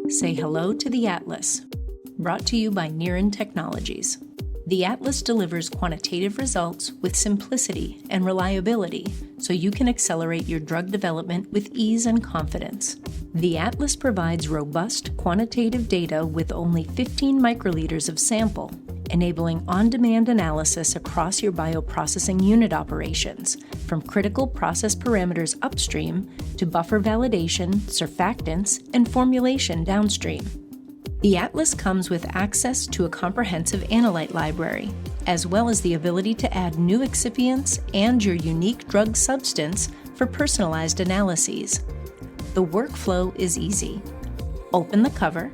Say hello to the Atlas, brought to you by Nirrin Technologies. The Atlas delivers quantitative results with simplicity and reliability so you can accelerate your drug development with ease and confidence. The Atlas provides robust quantitative data with only 15 microliters of sample, enabling on-demand analysis across your bioprocessing unit operations, from critical process parameters upstream to buffer validation, surfactants, and formulation downstream. The Atlas comes with access to a comprehensive analyte library, as well as the ability to add new excipients and your unique drug substance for personalized analyses. The workflow is easy. Open the cover,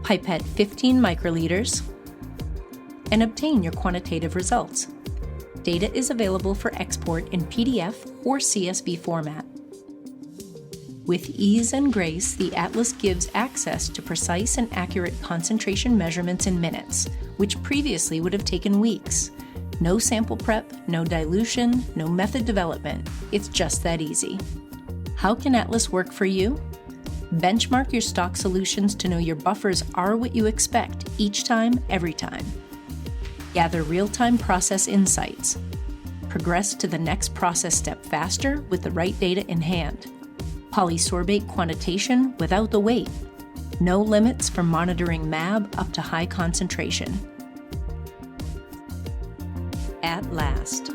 pipette 15 microliters, and obtain your quantitative results. Data is available for export in PDF or CSV format. With ease and grace, the Atlas gives access to precise and accurate concentration measurements in minutes, which previously would have taken weeks. No sample prep, no dilution, no method development. It's just that easy. How can Atlas work for you? Benchmark your stock solutions to know your buffers are what you expect each time, every time. Gather real-time process insights. Progress to the next process step faster with the right data in hand. Polysorbate quantitation without the wait. No limits from monitoring MAB up to high concentration. At last.